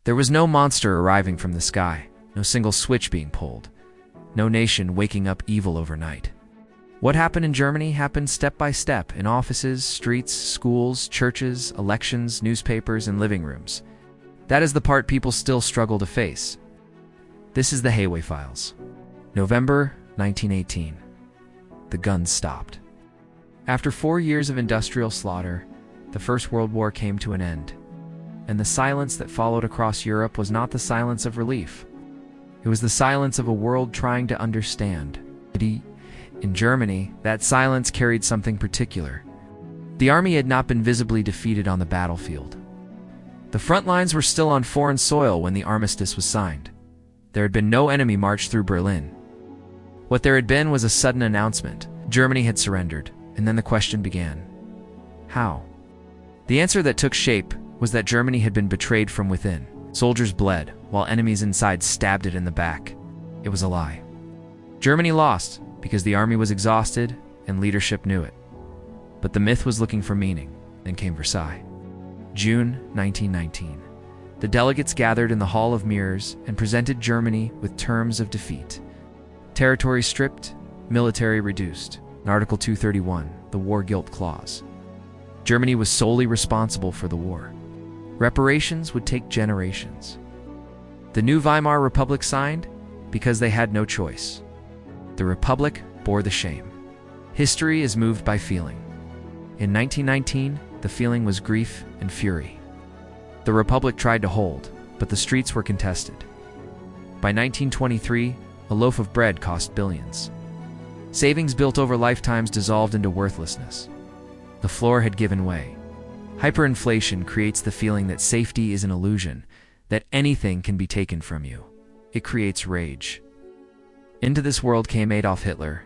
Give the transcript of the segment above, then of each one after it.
There was no monster arriving from the sky, no single switch being pulled, no nation waking up evil overnight. What happened in Germany happened step by step in offices, streets, schools, churches, elections, newspapers, and living rooms. That is the part people still struggle to face. This is the HayWay Files. November 1918. The guns stopped. After 4 years of industrial slaughter, the First World War came to an end, and the silence that followed across Europe was not the silence of relief. It was the silence of a world trying to understand. In Germany, that silence carried something particular. The army had not been visibly defeated on the battlefield. The front lines were still on foreign soil when the armistice was signed. There had been no enemy march through Berlin. What there had been was a sudden announcement. Germany had surrendered, and then the question began. How? The answer that took shape was that Germany had been betrayed from within. Soldiers bled, while enemies inside stabbed it in the back. It was a lie. Germany lost because the army was exhausted and leadership knew it. But the myth was looking for meaning. Then came Versailles. June 1919. The delegates gathered in the Hall of Mirrors and presented Germany with terms of defeat. Territory stripped, military reduced. In Article 231, the War Guilt Clause. Germany was solely responsible for the war. Reparations would take generations. The new Weimar Republic signed because they had no choice. The Republic bore the shame. History is moved by feeling. In 1919, the feeling was grief and fury. The Republic tried to hold, but the streets were contested. By 1923, a loaf of bread cost billions. Savings built over lifetimes dissolved into worthlessness. The floor had given way. Hyperinflation creates the feeling that safety is an illusion, that anything can be taken from you. It creates rage. Into this world came Adolf Hitler.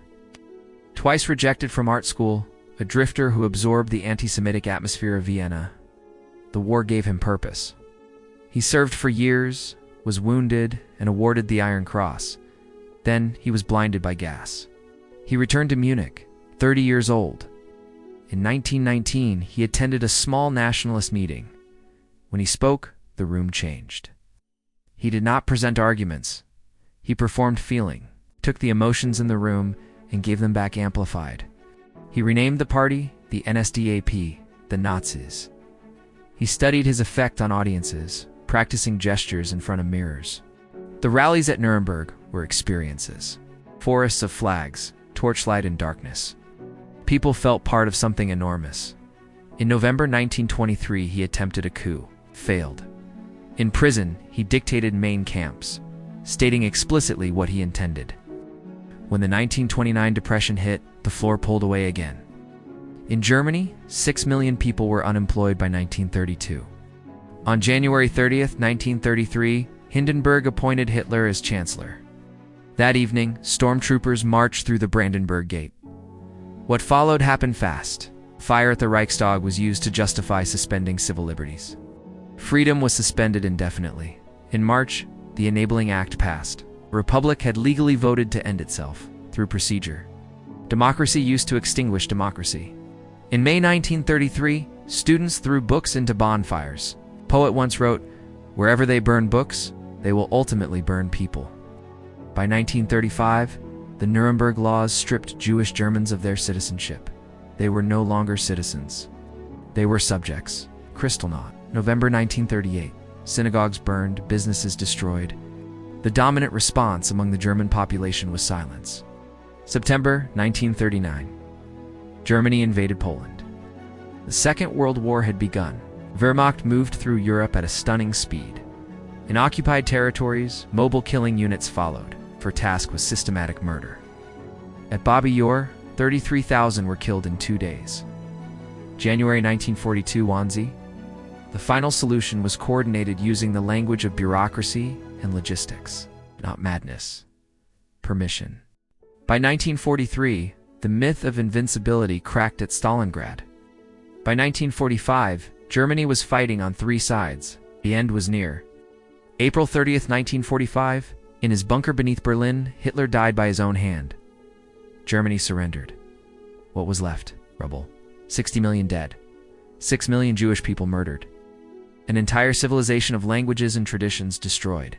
Twice rejected from art school, a drifter who absorbed the anti-Semitic atmosphere of Vienna. The war gave him purpose. He served for years, was wounded, and awarded the Iron Cross. Then he was blinded by gas. He returned to Munich, 30 years old. In 1919, he attended a small nationalist meeting. When he spoke, the room changed. He did not present arguments. He performed feeling, took the emotions in the room, and gave them back amplified. He renamed the party the NSDAP, the Nazis. He studied his effect on audiences, practicing gestures in front of mirrors. The rallies at Nuremberg were experiences. Forests of flags, torchlight and darkness. People felt part of something enormous. In November 1923, he attempted a coup, failed. In prison, he dictated main camps, stating explicitly what he intended. When the 1929 depression hit, the floor pulled away again. In Germany, 6 million people were unemployed by 1932. On January 30th, 1933, Hindenburg appointed Hitler as chancellor. That evening, stormtroopers marched through the Brandenburg Gate. What followed happened fast. Fire at the Reichstag was used to justify suspending civil liberties. Freedom was suspended indefinitely. In March, the Enabling Act passed. The Republic had legally voted to end itself, through procedure. Democracy used to extinguish democracy. In May 1933, students threw books into bonfires. A poet once wrote, "Wherever they burn books, they will ultimately burn people." By 1935, the Nuremberg laws stripped Jewish Germans of their citizenship. They were no longer citizens. They were subjects. Kristallnacht, November 1938. Synagogues burned, businesses destroyed. The dominant response among the German population was silence. September 1939. Germany invaded Poland. The Second World War had begun. Wehrmacht moved through Europe at a stunning speed. In occupied territories, mobile killing units followed, for task was systematic murder. At Babi Yar, 33,000 were killed in 2 days. January 1942, Wannsee. The final solution was coordinated using the language of bureaucracy and logistics, not madness. Permission. By 1943, the myth of invincibility cracked at Stalingrad. By 1945, Germany was fighting on 3 sides. The end was near. April 30th, 1945, in his bunker beneath Berlin, Hitler died by his own hand. Germany surrendered. What was left? Rubble. 60 million dead. 6 million Jewish people murdered. An entire civilization of languages and traditions destroyed.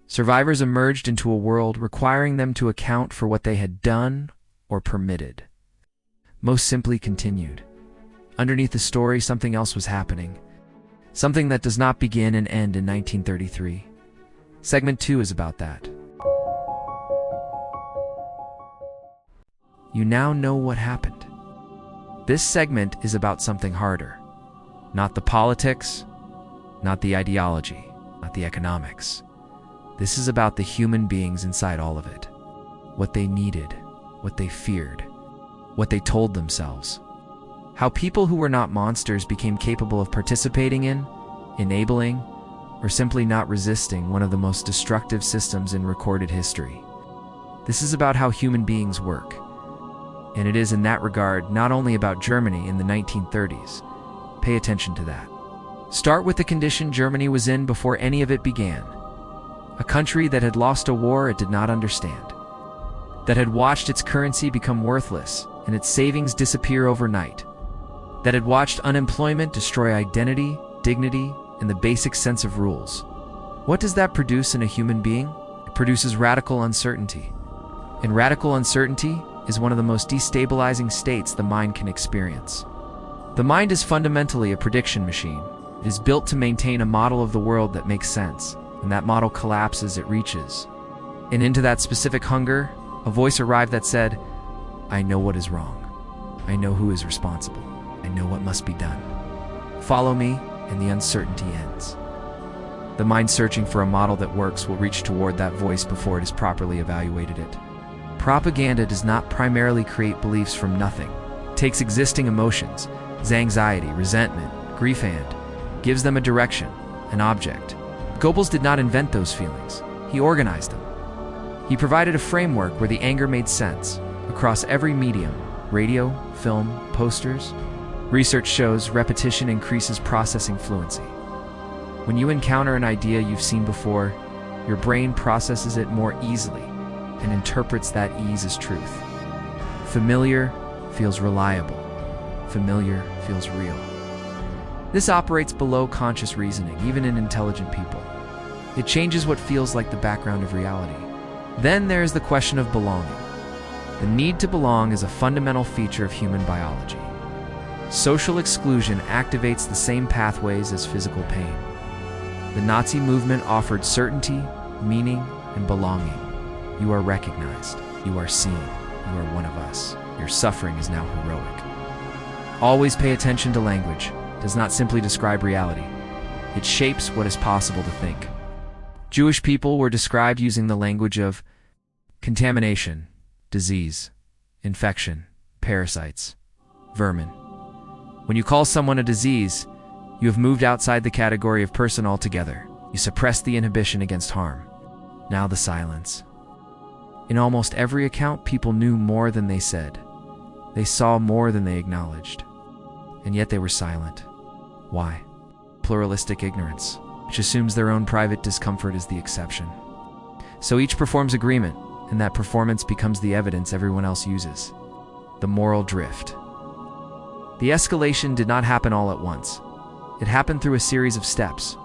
Survivors emerged into a world requiring them to account for what they had done or permitted. Most simply continued. Underneath the story, something else was happening. Something that does not begin and end in 1933. Segment 2 is about that. You now know what happened. This segment is about something harder. Not the politics, not the ideology, not the economics. This is about the human beings inside all of it. What they needed, what they feared, what they told themselves. How people who were not monsters became capable of participating in, enabling, or simply not resisting one of the most destructive systems in recorded history. This is about how human beings work. And it is in that regard not only about Germany in the 1930s. Pay attention to that. Start with the condition Germany was in before any of it began. A country that had lost a war it did not understand. That had watched its currency become worthless and its savings disappear overnight. That had watched unemployment destroy identity, dignity, and the basic sense of rules. What does that produce in a human being? It produces radical uncertainty. And radical uncertainty is one of the most destabilizing states the mind can experience. The mind is fundamentally a prediction machine. It is built to maintain a model of the world that makes sense, and that model collapses as it reaches. And into that specific hunger, a voice arrived that said, I know what is wrong. I know who is responsible. I know what must be done. Follow me, and the uncertainty ends. The mind searching for a model that works will reach toward that voice before it has properly evaluated it. Propaganda does not primarily create beliefs from nothing. It takes existing emotions, anxiety, resentment, grief, and gives them a direction, an object. Goebbels did not invent those feelings. He organized them. He provided a framework where the anger made sense across every medium, radio, film, posters. Research shows repetition increases processing fluency. When you encounter an idea you've seen before, your brain processes it more easily and interprets that ease as truth. Familiar feels reliable. Familiar feels real. This operates below conscious reasoning, even in intelligent people. It changes what feels like the background of reality. Then there is the question of belonging. The need to belong is a fundamental feature of human biology. Social exclusion activates the same pathways as physical pain. The Nazi movement offered certainty, meaning, and belonging. You are recognized. You are seen. You are one of us. Your suffering is now heroic. Always pay attention to language. It does not simply describe reality. It shapes what is possible to think. Jewish people were described using the language of contamination, disease, infection, parasites, vermin. When you call someone a disease, you have moved outside the category of person altogether. You suppress the inhibition against harm. Now the silence. In almost every account, people knew more than they said. They saw more than they acknowledged. And yet they were silent. Why? Pluralistic ignorance, which assumes their own private discomfort is the exception. So each performs agreement, and that performance becomes the evidence everyone else uses. The moral drift. The escalation did not happen all at once. It happened through a series of steps.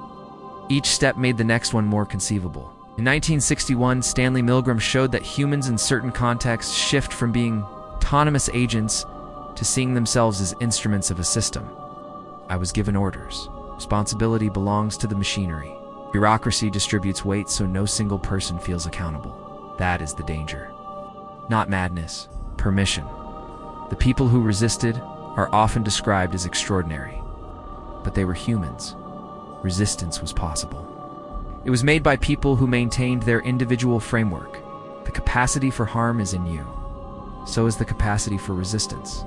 Each step made the next one more conceivable. In 1961, Stanley Milgram showed that humans in certain contexts shift from being autonomous agents to seeing themselves as instruments of a system. I was given orders. Responsibility belongs to the machinery. Bureaucracy distributes weight so no single person feels accountable. That is the danger. Not madness, permission. The people who resisted are often described as extraordinary. But they were humans. Resistance was possible. It was made by people who maintained their individual framework. The capacity for harm is in you. So is the capacity for resistance.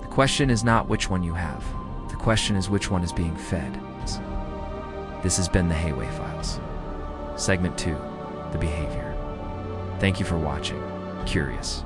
The question is not which one you have. The question is which one is being fed. This has been the HayWay Files. Segment 2, the behavior. Thank you for watching. Curious.